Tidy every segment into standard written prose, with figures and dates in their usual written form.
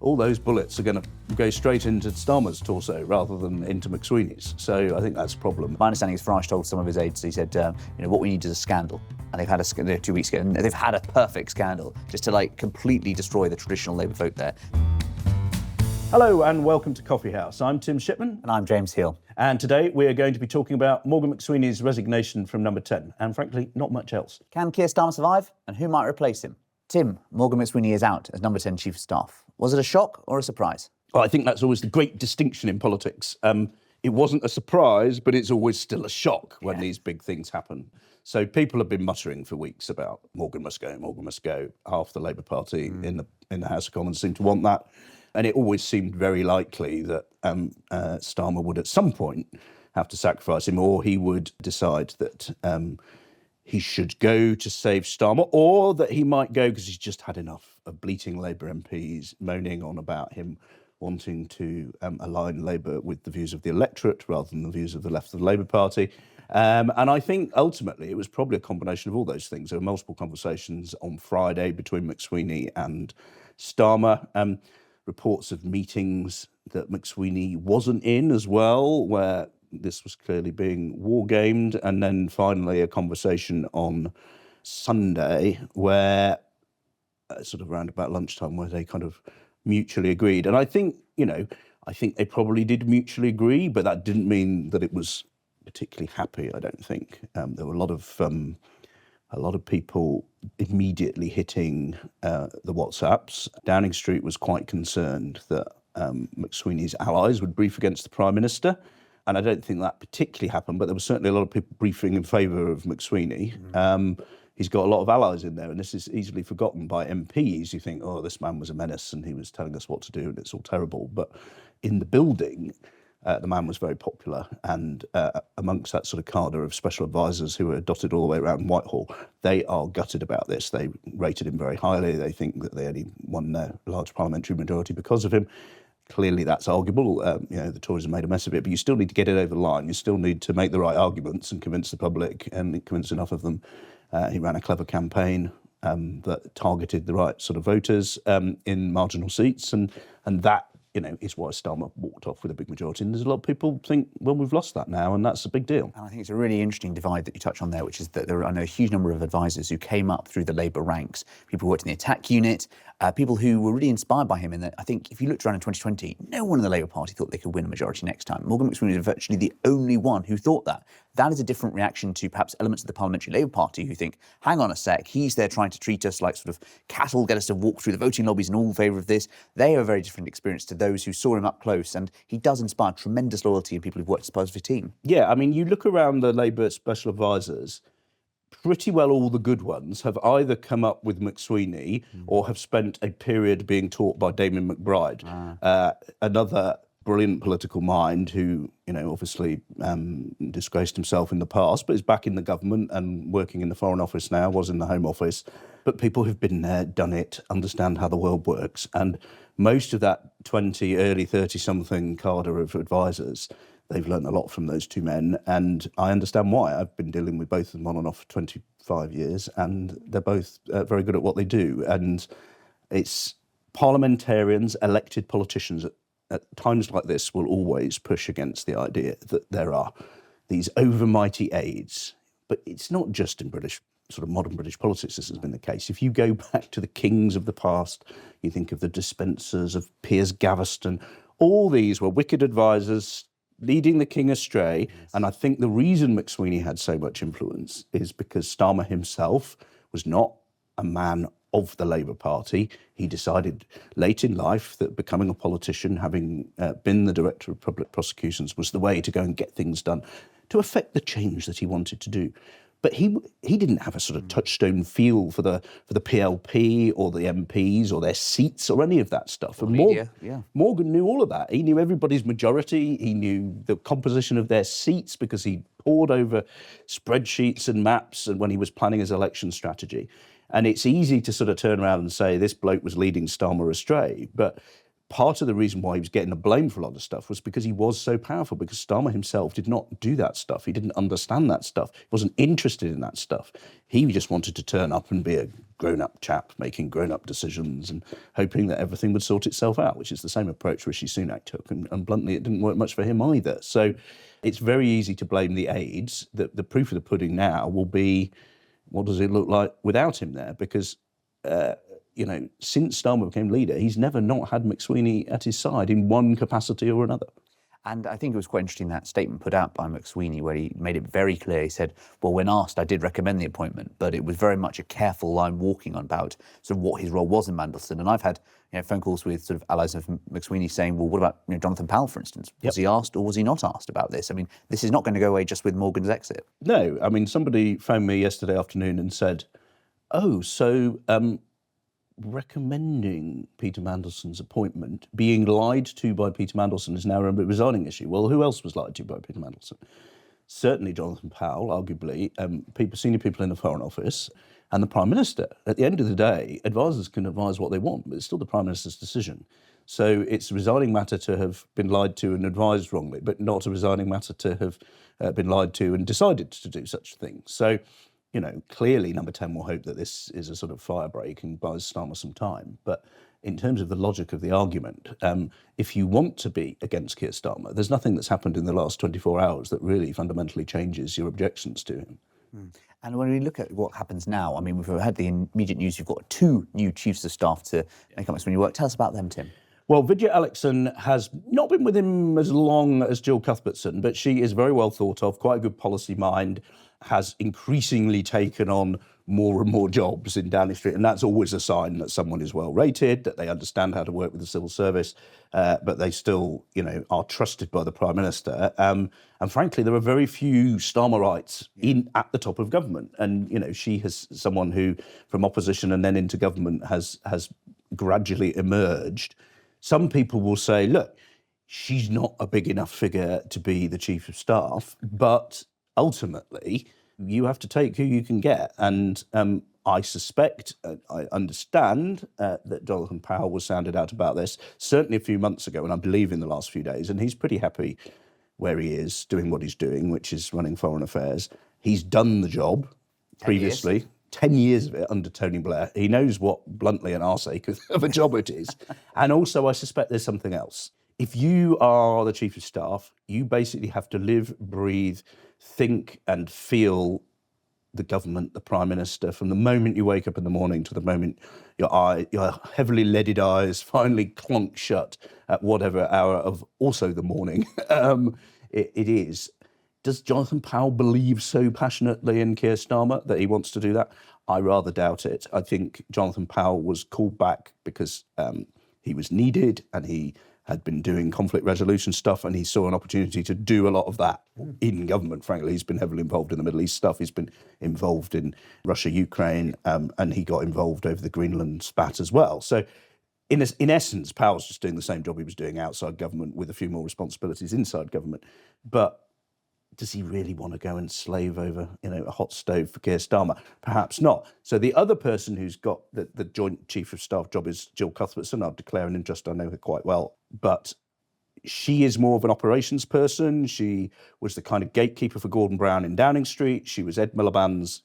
all those bullets are going to go straight into Starmer's torso rather than into McSweeney's. So I think that's a problem. My understanding is Farage told some of his aides, he said, what we need is a scandal. And they've had 2 weeks ago, and they've had a perfect scandal just to completely destroy the traditional Labour vote there. Hello and welcome to Coffee House. I'm Tim Shipman. And I'm James Heale. And today we are going to be talking about Morgan McSweeney's resignation from Number 10, and frankly, not much else. Can Keir Starmer survive? And who might replace him? Tim, Morgan McSweeney is out as Number 10 Chief of Staff. Was it a shock or a surprise? Well, I think that's always the great distinction in politics. It wasn't a surprise, but it's always still a shock when these big things happen. So people have been muttering for weeks about Morgan must go, Morgan must go. Half the Labour Party in the House of Commons seem to want that. And it always seemed very likely that Starmer would at some point have to sacrifice him, or he would decide that he should go to save Starmer, or that he might go because he's just had enough of bleating Labour MPs moaning on about him wanting to align Labour with the views of the electorate rather than the views of the left of the Labour Party. And I think ultimately it was probably a combination of all those things. There were multiple conversations on Friday between McSweeney and Starmer. Reports of meetings that McSweeney wasn't in as well, where this was clearly being war-gamed. And then finally a conversation on Sunday where, sort of around about lunchtime, where they kind of mutually agreed. And I think they probably did mutually agree, but that didn't mean that it was particularly happy, I don't think. There were a lot of people immediately hitting the WhatsApps. Downing Street was quite concerned that McSweeney's allies would brief against the Prime Minister. And I don't think that particularly happened, but there were certainly a lot of people briefing in favour of McSweeney. He's got a lot of allies in there, and this is easily forgotten by MPs. You think, oh, this man was a menace and he was telling us what to do and it's all terrible. But in the building, the man was very popular, and amongst that sort of cadre of special advisors who are dotted all the way around Whitehall, they are gutted about this. They rated him very highly. They think that they only won their large parliamentary majority because of him. Clearly, that's arguable. The Tories have made a mess of it, but you still need to get it over the line. You still need to make the right arguments and convince the public, and convince enough of them. He ran a clever campaign that targeted the right sort of voters in marginal seats, and that is why Starmer walked off with a big majority. And there's a lot of people think, well, we've lost that now, and that's a big deal. And I think it's a really interesting divide that you touch on there, which is that there are, I know, a huge number of advisors who came up through the Labour ranks, people who worked in the attack unit, people who were really inspired by him. In that, I think if you looked around in 2020, no one in the Labour Party thought they could win a majority next time. Morgan McSweeney was virtually the only one who thought that. That is a different reaction to perhaps elements of the Parliamentary Labour Party who think, hang on a sec, he's there trying to treat us like sort of cattle, get us to walk through the voting lobbies and all in favour of this. They have a very different experience to those who saw him up close, and he does inspire tremendous loyalty in people who've worked as part of his team. Yeah, I mean, you look around the Labour special advisors, pretty well all the good ones have either come up with McSweeney or have spent a period being taught by Damien McBride, another brilliant political mind who, obviously disgraced himself in the past, but is back in the government and working in the Foreign Office now, was in the Home Office. But people who've been there, done it, understand how the world works. And most of that 20, early 30-something cadre of advisors, they've learned a lot from those two men, and I understand why. I've been dealing with both of them on and off for 25 years, and they're both very good at what they do. And it's parliamentarians, elected politicians at times like this will always push against the idea that there are these overmighty aides. But it's not just in sort of modern British politics this has been the case. If you go back to the kings of the past, you think of the Despensers, of Piers Gaveston, all these were wicked advisors leading the king astray. Yes. And I think the reason McSweeney had so much influence is because Starmer himself was not a man of the Labour Party. He decided late in life that becoming a politician, having been the Director of Public Prosecutions, was the way to go and get things done to effect the change that he wanted to do. But he didn't have a sort of touchstone feel for the PLP or the MPs or their seats or any of that stuff. And Morgan knew all of that. He knew everybody's majority. He knew the composition of their seats because he pored over spreadsheets and maps and when he was planning his election strategy. And it's easy to sort of turn around and say this bloke was leading Starmer astray. But part of the reason why he was getting the blame for a lot of stuff was because he was so powerful, because Starmer himself did not do that stuff. He didn't understand that stuff. He wasn't interested in that stuff. He just wanted to turn up and be a grown-up chap making grown-up decisions and hoping that everything would sort itself out, which is the same approach Rishi Sunak took. And bluntly, it didn't work much for him either. So it's very easy to blame the aides. The proof of the pudding now will be, what does it look like without him there? Because since Starmer became leader, he's never not had McSweeney at his side in one capacity or another. And I think it was quite interesting, that statement put out by McSweeney, where he made it very clear. He said, well, when asked, I did recommend the appointment, but it was very much a careful line walking on about sort of what his role was in Mandelson. And I've had phone calls with sort of allies of McSweeney saying, well, what about Jonathan Powell, for instance? Was he asked or was he not asked about this? I mean, this is not going to go away just with Morgan's exit. No, I mean, somebody phoned me yesterday afternoon and said, recommending Peter Mandelson's appointment, being lied to by Peter Mandelson is now a resigning issue. Well, who else was lied to by Peter Mandelson? Certainly Jonathan Powell, arguably, senior people in the Foreign Office, and the Prime Minister. At the end of the day, advisors can advise what they want, but it's still the Prime Minister's decision. So it's a resigning matter to have been lied to and advised wrongly, but not a resigning matter to have been lied to and decided to do such a thing. So, clearly Number 10 will hope that this is a sort of fire break and buys Starmer some time. But in terms of the logic of the argument, if you want to be against Keir Starmer, there's nothing that's happened in the last 24 hours that really fundamentally changes your objections to him. And when we look at what happens now, I mean, we've had the immediate news, you've got 2 new chiefs of staff to make up McSweeney work. Tell us about them, Tim. Well, Vidya Alexon has not been with him as long as Jill Cuthbertson, but she is very well thought of, quite a good policy mind, has increasingly taken on more and more jobs in Downing Street. And that's always a sign that someone is well rated, that they understand how to work with the civil service, but they still, are trusted by the Prime Minister. And frankly, there are very few Starmerites at the top of government. And, she has someone who, from opposition and then into government, has gradually emerged. Some people will say, look, she's not a big enough figure to be the Chief of Staff, but ultimately, you have to take who you can get. And I suspect, I understand that Jonathan Powell was sounded out about this, certainly a few months ago, and I believe in the last few days, and he's pretty happy where he is, doing what he's doing, which is running foreign affairs. He's done the job previously. 10 years of it under Tony Blair. He knows what, bluntly, an arseache of a job it is. And also, I suspect there's something else. If you are the Chief of Staff, you basically have to live, breathe, think and feel the government, the Prime Minister, from the moment you wake up in the morning to the moment your heavily leaded eyes finally clunk shut at whatever hour of also the morning it is. Does Jonathan Powell believe so passionately in Keir Starmer that he wants to do that? I rather doubt it. I think Jonathan Powell was called back because he was needed and he had been doing conflict resolution stuff and he saw an opportunity to do a lot of that in government, frankly. He's been heavily involved in the Middle East stuff. He's been involved in Russia, Ukraine, and he got involved over the Greenland spat as well. So in essence, Powell's just doing the same job he was doing outside government with a few more responsibilities inside government. But does he really want to go and slave over, a hot stove for Keir Starmer? Perhaps not. So the other person who's got the joint chief of staff job is Jill Cuthbertson. I'll declare an interest. I know her quite well, but she is more of an operations person. She was the kind of gatekeeper for Gordon Brown in Downing Street. She was Ed Miliband's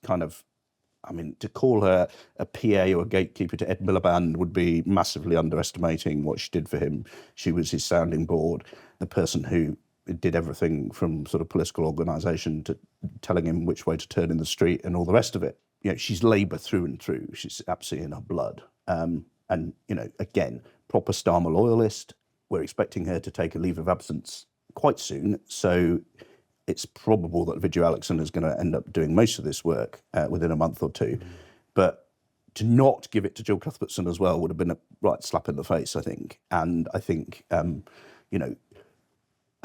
to call her a PA or a gatekeeper to Ed Miliband would be massively underestimating what she did for him. She was his sounding board, the person who did everything from sort of political organisation to telling him which way to turn in the street and all the rest of it. She's Labour through and through. She's absolutely in her blood. Again, proper Starmer loyalist. We're expecting her to take a leave of absence quite soon. So it's probable that Vidya Alexon is going to end up doing most of this work within a month or two. But to not give it to Jill Cuthbertson as well would have been a right slap in the face, I think. And I think,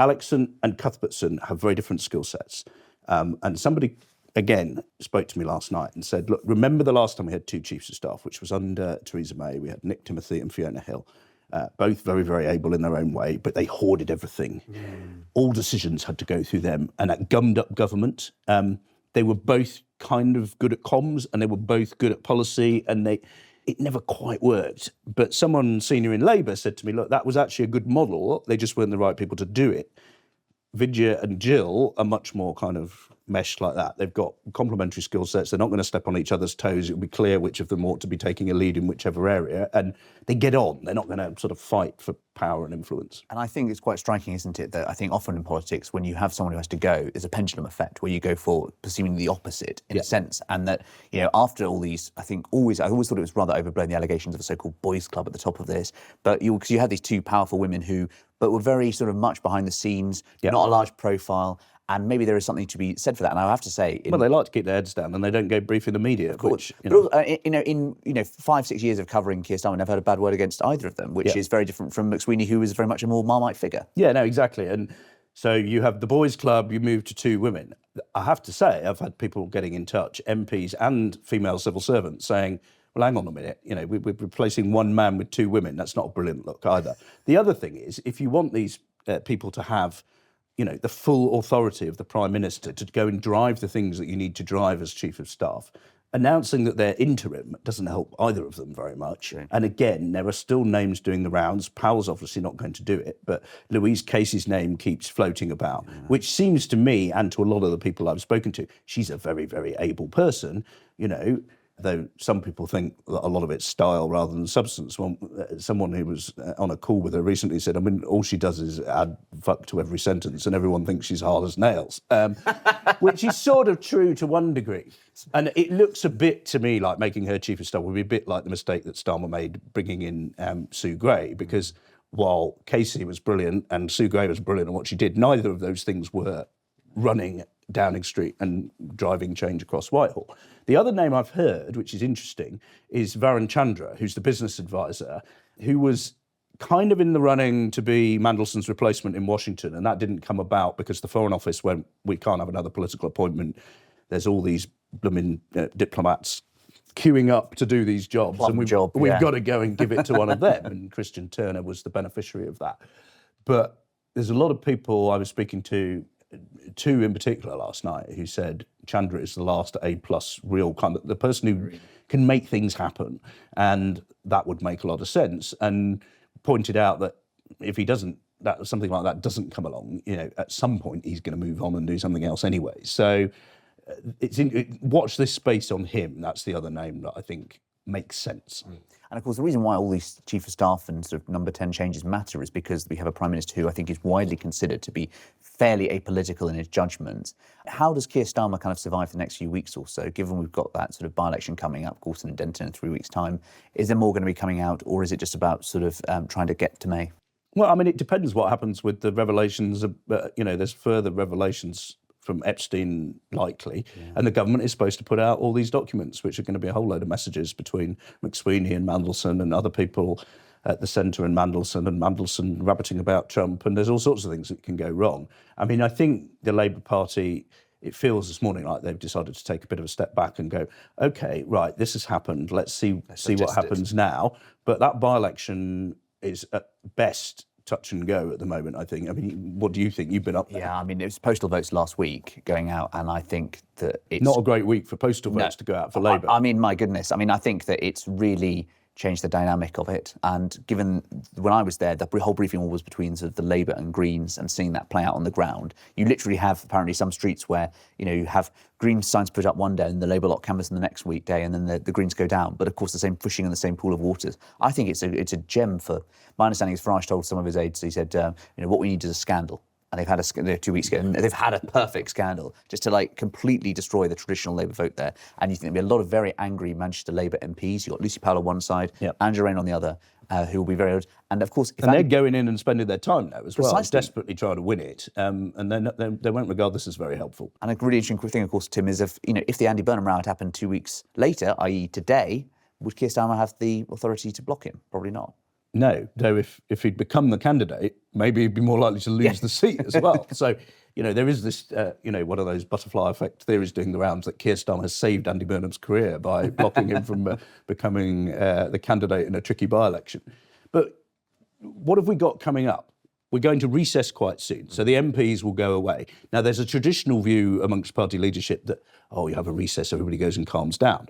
Alexon and Cuthbertson have very different skill sets. And somebody, again, spoke to me last night and said, look, remember the last time we had 2 chiefs of staff, which was under Theresa May. We had Nick Timothy and Fiona Hill, both very, very able in their own way, but they hoarded everything. All decisions had to go through them. And that gummed up government. They were both kind of good at comms and they were both good at policy. And it never quite worked. But someone senior in Labour said to me, look, that was actually a good model. They just weren't the right people to do it. Vidya and Jill are much more kind of meshed like that. They've got complementary skill sets. They're not going to step on each other's toes. It'll be clear which of them ought to be taking a lead in whichever area. And they get on. They're not going to sort of fight for power and influence. And I think it's quite striking, isn't it, that I think often in politics, when you have someone who has to go, there's a pendulum effect where you go for perceiving the opposite in a sense. And that, you know, after all these, I always thought it was rather overblown, the allegations of a so-called boys' club at the top of this. But because you had these two powerful women but were very sort of much behind the scenes, not a large profile. And maybe there is something to be said for that. And I have to say, well, they like to keep their heads down and they don't go briefing the media. Of course. In 5-6 years of covering Keir Starmer, I've never heard a bad word against either of them, which is very different from McSweeney, who is very much a more Marmite figure. Yeah, no, exactly. And so you have the boys' club, you move to 2 women. I have to say, I've had people getting in touch, MPs and female civil servants, saying, well, hang on a minute, we're replacing 1 man with 2 women. That's not a brilliant look either. The other thing is, if you want these people to have the full authority of the Prime Minister to go and drive the things that you need to drive as Chief of Staff, announcing that they're interim doesn't help either of them very much. Right. And again, there are still names doing the rounds. Powell's obviously not going to do it, but Louise Casey's name keeps floating about, which seems to me, and to a lot of the people I've spoken to, she's a very, very able person, though some people think that a lot of it's style rather than substance. Well, someone who was on a call with her recently said, all she does is add fuck to every sentence and everyone thinks she's hard as nails, which is sort of true to one degree. And it looks a bit to me like making her Chief of Staff would be a bit like the mistake that Starmer made bringing in Sue Gray, because while Casey was brilliant and Sue Gray was brilliant at what she did, neither of those things were running Downing Street and driving change across Whitehall. The other name I've heard, which is interesting, is Varun Chandra, who's the business advisor, who was kind of in the running to be Mandelson's replacement in Washington, and that didn't come about because the Foreign Office went, we can't have another political appointment. There's all these blooming diplomats queuing up to do these jobs, and we've got to go and give it to one of them. And Christian Turner was the beneficiary of that. But there's a lot of people I was speaking to, 2 in particular last night, who said Chandra is the last A+ real kind of the person who can make things happen, and that would make a lot of sense. And pointed out that if he doesn't, that something like that doesn't come along, at some point he's going to move on and do something else anyway. So watch this space on him. That's the other name that I think makes sense. And of course, the reason why all these Chief of Staff and sort of number 10 changes matter is because we have a Prime Minister who I think is widely considered to be fairly apolitical in his judgment. How does Keir Starmer kind of survive the next few weeks or so, given we've got that sort of by-election coming up, Gorton and Denton in 3 weeks' time? Is there more going to be coming out, or is it just about sort of trying to get to May? Well, it depends what happens with the revelations. There's further revelations from Epstein likely, and the government is supposed to put out all these documents, which are going to be a whole load of messages between McSweeney and Mandelson and other people at the centre and Mandelson rabbiting about Trump, and there's all sorts of things that can go wrong. I think the Labour Party, it feels this morning like they've decided to take a bit of a step back and go, OK, right, this has happened, let's see what happens now. But that by-election is at best touch and go at the moment, I think. What do you think? You've been up there. Yeah, it was postal votes last week going out, and I think that it's... Not a great week for postal votes to go out for Labour. My goodness. I think that it's really changed the dynamic of it. And given when I was there, the whole briefing was between sort of the Labour and Greens, and seeing that play out on the ground. You literally have apparently some streets where, you have Green signs put up one day and the Labour lot canvass the next weekday, and then the Greens go down. But of course, the same fishing in the same pool of waters. I think it's a gem for... My understanding is Farage told some of his aides, he said, what we need is a scandal. And they've had 2 weeks ago, and they've had a perfect scandal just to completely destroy the traditional Labour vote there. And you think there'll be a lot of very angry Manchester Labour MPs. You've got Lucy Powell on one side, Andrew Rain on the other, who will be very... And of course... they're going in and spending their time now as well, desperately trying to win it. And they won't regard this as very helpful. And a really interesting thing, of course, Tim, is if the Andy Burnham row had happened 2 weeks later, i.e. today, would Keir Starmer have the authority to block him? Probably not. No, though if he'd become the candidate, maybe he'd be more likely to lose the seat as well. So, there is this, one of those butterfly effect theories doing the rounds that Keir Starmer has saved Andy Burnham's career by blocking him from becoming the candidate in a tricky by-election. But what have we got coming up? We're going to recess quite soon, so the MPs will go away. Now, there's a traditional view amongst party leadership that, you have a recess, everybody goes and calms down.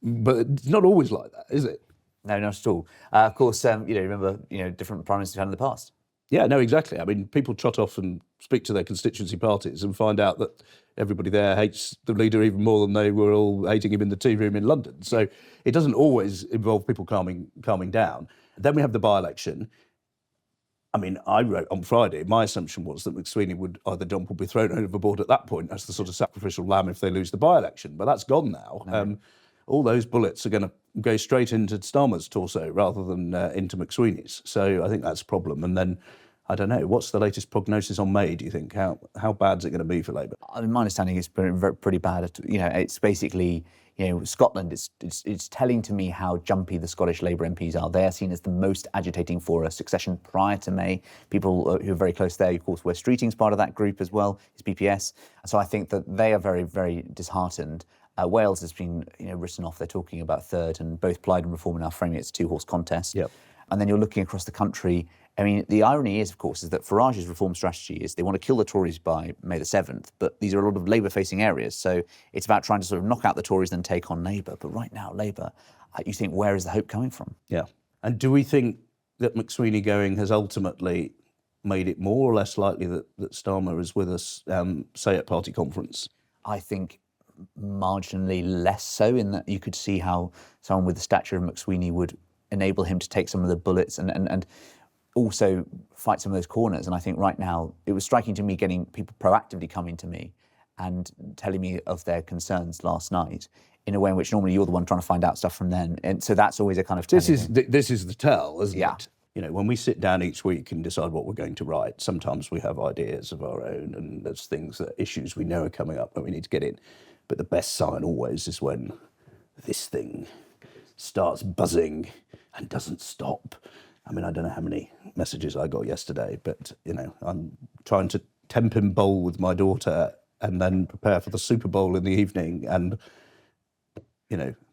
But it's not always like that, is it? No, not at all. Of course, remember, different prime ministers we've had in the past. Yeah, no, exactly. I mean, people trot off and speak to their constituency parties and find out that everybody there hates the leader even more than they were all hating him in the tea room in London. So it doesn't always involve people calming down. Then we have the by-election. I mean, I wrote on Friday, my assumption was that McSweeney would either dump or be thrown overboard at that point as the sort of sacrificial lamb if they lose the by-election. But that's gone now. No. All those bullets are going to go straight into Starmer's torso rather than into McSweeney's. So I think that's a problem. And then, I don't know, what's the latest prognosis on May, do you think? How bad is it going to be for Labour? I mean, my understanding is pretty bad. It's basically, Scotland, it's telling to me how jumpy the Scottish Labour MPs are. They are seen as the most agitating for a succession prior to May. People who are very close there, of course, Wes Streeting's part of that group as well, his BPS. So I think that they are very, very disheartened. Wales has been written off. They're talking about third, and both Plaid and Reform are now framing it as a two-horse contest. Yep. And then you're looking across the country. I mean, the irony is, of course, is that Farage's reform strategy is they want to kill the Tories by May the 7th, but these are a lot of Labour-facing areas. So it's about trying to sort of knock out the Tories and then take on Labour. But right now, Labour, you think, where is the hope coming from? Yeah. And do we think that McSweeney going has ultimately made it more or less likely that Starmer is with us, say, at party conference? I think marginally less so, in that you could see how someone with the stature of McSweeney would enable him to take some of the bullets and also fight some of those corners. And I think right now it was striking to me getting people proactively coming to me and telling me of their concerns last night in a way in which normally you're the one trying to find out stuff from them. And so that's always a kind of this is the tell, isn't yeah. it? When we sit down each week and decide what we're going to write, sometimes we have ideas of our own and there's issues we know are coming up that we need to get in. But the best sign always is when this thing starts buzzing and doesn't stop. I mean, I don't know how many messages I got yesterday, but, I'm trying to temp and bowl with my daughter and then prepare for the Super Bowl in the evening. And,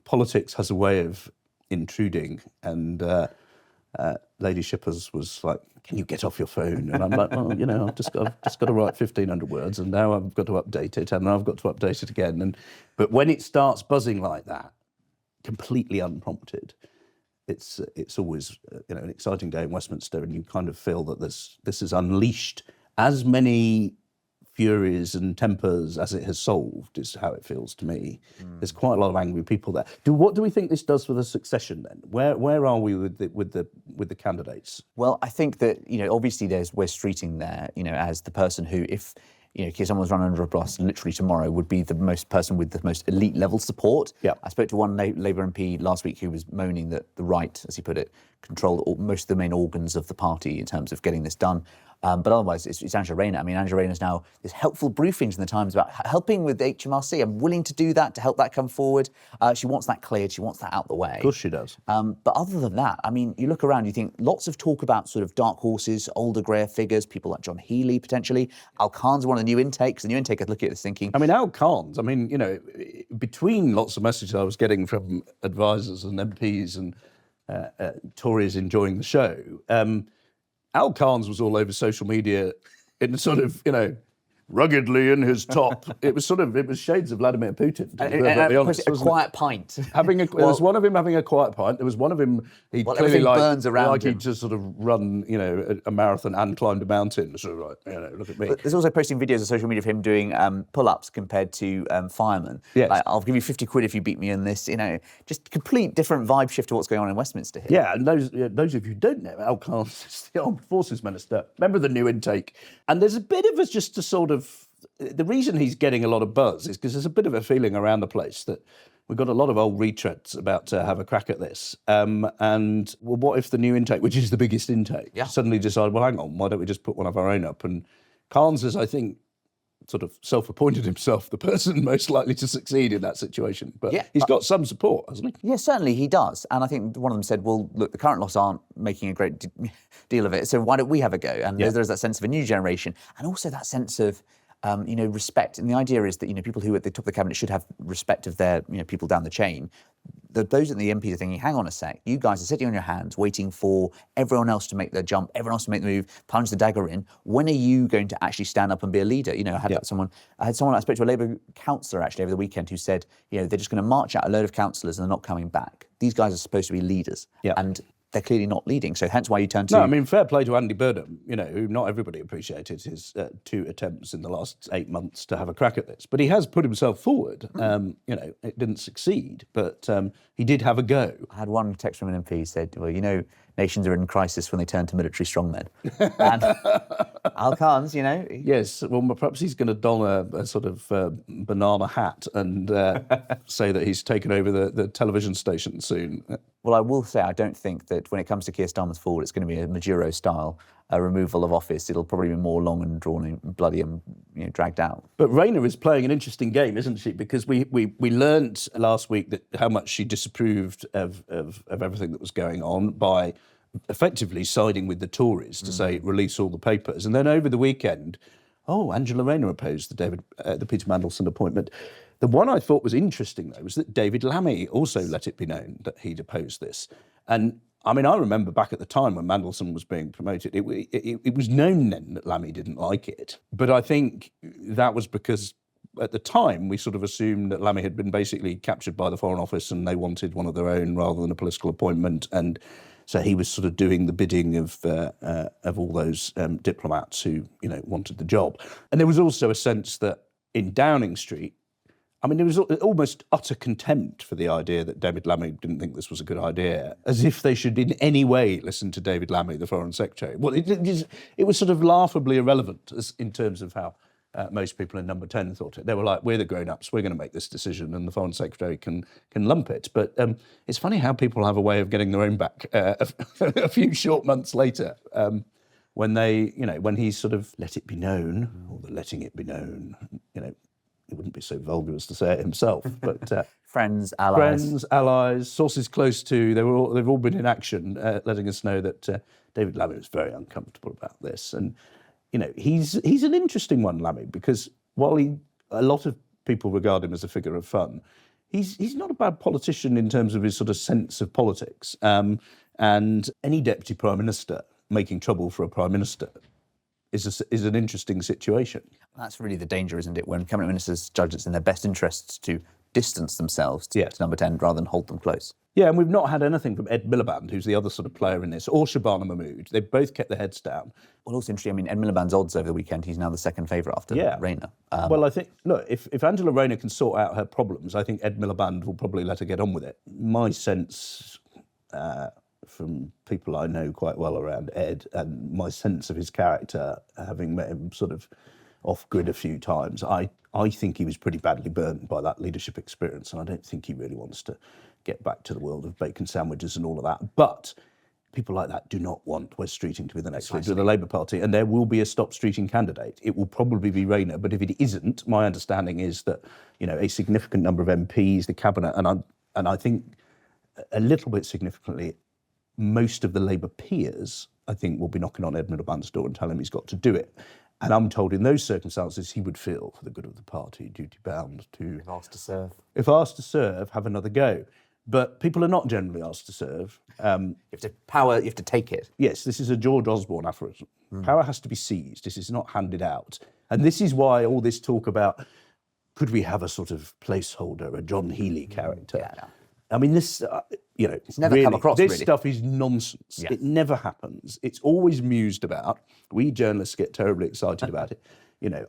politics has a way of intruding. And Lady Shippers was like, can you get off your phone? And I'm like, well, I've just got to write 1,500 words and now I've got to update it and I've got to update it again. But when it starts buzzing like that, completely unprompted, it's always an exciting day in Westminster, and you kind of feel that this has unleashed as many furies and tempers as it has solved, is how it feels to me. There's quite a lot of angry people there. What do we think this does for the succession then? Where are we with the candidates? Well, I think that obviously there's Wes Streeting there, as the person who, if Keir Starmer was run under a bus literally tomorrow, would be the person with the most elite level support. Yeah. I spoke to one Labour MP last week who was moaning that the right, as he put it, control most of the main organs of the party in terms of getting this done. But otherwise, it's Angela Rayner. I mean, Angela Rayner's now, there's helpful briefings in the Times about helping with HMRC. I'm willing to do that, to help that come forward. She wants that cleared. She wants that out the way. Of course she does. But other than that, I mean, you look around, you think lots of talk about sort of dark horses, older, greyer figures, people like John Healey, potentially. Al Khan's one of the new intakes. The new intake, I'd look at this thinking... I mean, Al Khan's, between lots of messages I was getting from advisors and MPs and Tories enjoying the show, Al Khan's was all over social media in sort of, ruggedly in his top. It was shades of Vladimir Putin. To be perfectly honest, a quiet pint. There was one of him having a quiet pint. There was one of him, he clearly burns around him. He'd just sort of run, a marathon and climbed a mountain. Sort of look at me. But there's also posting videos on social media of him doing pull-ups compared to firemen. Yes. Like, I'll give you 50 quid if you beat me in this. Just complete different vibe shift to what's going on in Westminster here. Yeah, and those of you who don't know, Al Khan is the Armed Forces Minister, member of the new intake. And there's a bit of us just to sort of... The reason he's getting a lot of buzz is because there's a bit of a feeling around the place that we've got a lot of old retreads about to have a crack at this. And, well, what if the new intake, which is the biggest intake, suddenly decide, well, hang on, why don't we just put one of our own up? And Khan's has, I think, sort of self-appointed himself the person most likely to succeed in that situation. But he's got some support, hasn't he? Yeah, certainly he does. And I think one of them said, well, look, the current lots aren't making a great deal of it, so why don't we have a go? And there's that sense of a new generation, and also that sense of respect. And the idea is that, people who are at the top of the cabinet should have respect of their, people down the chain. Those at the MPs are thinking, hang on a sec, you guys are sitting on your hands waiting for everyone else to make their jump, everyone else to make the move, plunge the dagger in. When are you going to actually stand up and be a leader? I had someone I spoke to a Labour councillor actually over the weekend who said, they're just going to march out a load of councillors and they're not coming back. these guys are supposed to be leaders, Yeah. and they're clearly not leading. So hence why you turn to... No, I mean, fair play to Andy Burnham, who not everybody appreciated his 2 attempts in the last 8 months to have a crack at this. But he has put himself forward. It didn't succeed, but he did have a go. I had one text from an MP who said, well, nations are in crisis when they turn to military strongmen. And Al Khan's, Yes, well, perhaps he's going to don a sort of banana hat and say that he's taken over the television station soon. Well, I will say I don't think that when it comes to Keir Starmer's fall, it's going to be a Maduro-style removal of office. It'll probably be more long and drawn and bloody and dragged out. But Rayner is playing an interesting game, isn't she? Because we learnt last week that how much she disapproved of everything that was going on by effectively siding with the Tories to say release all the papers. And then over the weekend, Angela Rayner opposed the Peter Mandelson appointment. The one I thought was interesting, though, was that David Lammy also let it be known that he'd opposed this. And I mean, I remember back at the time when Mandelson was being promoted, it was known then that Lammy didn't like it. But I think that was because at the time we sort of assumed that Lammy had been basically captured by the Foreign Office and they wanted one of their own rather than a political appointment. And so he was sort of doing the bidding of all those diplomats who, wanted the job. And there was also a sense that in Downing Street, I mean, there was almost utter contempt for the idea that David Lammy didn't think this was a good idea, as if they should in any way listen to David Lammy, the Foreign Secretary. Well, it was sort of laughably irrelevant in terms of how most people in Number 10 thought it. They were like, we're the grown-ups, we're going to make this decision, and the Foreign Secretary can lump it. But it's funny how people have a way of getting their own back a few short months later. When when he sort of let it be known, or the letting it be known, he wouldn't be so vulgar as to say it himself, but friends, allies, sources close to, they've all been in action, letting us know that David Lammy was very uncomfortable about this. And he's an interesting one, Lammy, because while a lot of people regard him as a figure of fun, he's not a bad politician in terms of his sort of sense of politics. And any deputy prime minister making trouble for a prime minister is an interesting situation. That's really the danger, isn't it? When cabinet ministers judge it's in their best interests to distance themselves to Number 10 rather than hold them close. Yeah, and we've not had anything from Ed Miliband, who's the other sort of player in this, or Shabana Mahmood. They've both kept their heads down. Well, also interesting, I mean, Ed Miliband's odds over the weekend, he's now the second favourite after Rayner. Well, I think, look, if Angela Rayner can sort out her problems, I think Ed Miliband will probably let her get on with it. My sense from people I know quite well around Ed, and my sense of his character, having met him sort of off-grid a few times, I think he was pretty badly burnt by that leadership experience, and I don't think he really wants to get back to the world of bacon sandwiches and all of that. But people like that do not want Wes Streeting to be the next leader of the Labour Party, and there will be a stop Streeting candidate. It will probably be Rayner, but if it isn't, my understanding is that a significant number of MPs, the cabinet, and I think a little bit significantly, most of the Labour peers, I think, will be knocking on Ed Miliband's door and telling him he's got to do it. And I'm told in those circumstances he would feel, for the good of the party, duty-bound to... If asked to serve. If asked to serve, have another go. But people are not generally asked to serve. You have to take it. Yes, this is a George Osborne aphorism. Power has to be seized. This is not handed out. And this is why all this talk about, could we have a sort of placeholder, a John Healey character? Yeah. I mean, this, it's never come across, this really. stuff is nonsense. Yeah. It never happens. It's always mused about. We journalists get terribly excited about it.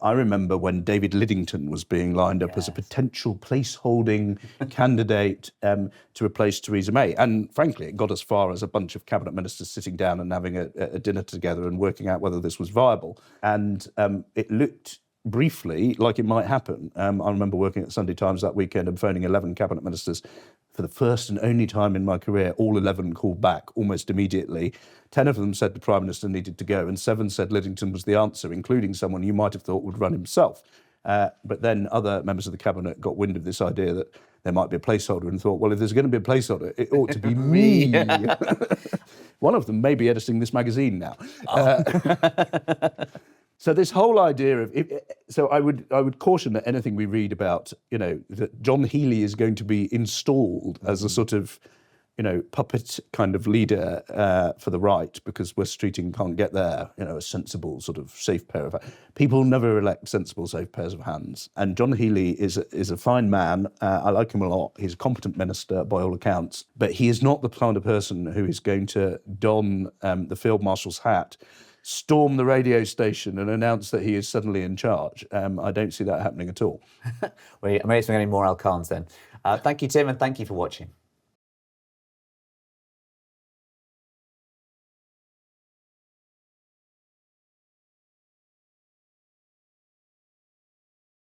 I remember when David Liddington was being lined up as a potential placeholding candidate to replace Theresa May. And frankly, it got as far as a bunch of cabinet ministers sitting down and having a dinner together and working out whether this was viable. And it looked briefly like it might happen. I remember working at the Sunday Times that weekend and phoning 11 cabinet ministers. For the first and only time in my career, all 11 called back almost immediately. 10 of them said the Prime Minister needed to go, and 7 said Liddington was the answer, including someone you might have thought would run himself. But then other members of the Cabinet got wind of this idea that there might be a placeholder and thought, well, if there's going to be a placeholder, it ought to be me. One of them may be editing this magazine now. So this whole idea of, so I would caution that anything we read about, that John Healey is going to be installed as a sort of, puppet kind of leader for the right because West Streeting can't get there, a sensible sort of safe pair of hands. People never elect sensible safe pairs of hands. And John Healey is a fine man. I like him a lot. He's a competent minister by all accounts, but he is not the kind of person who is going to don the Field Marshal's hat, storm the radio station and announce that he is suddenly in charge. I don't see that happening at all. Well, maybe it's going to be more Al Khans then. Thank you, Tim, and thank you for watching.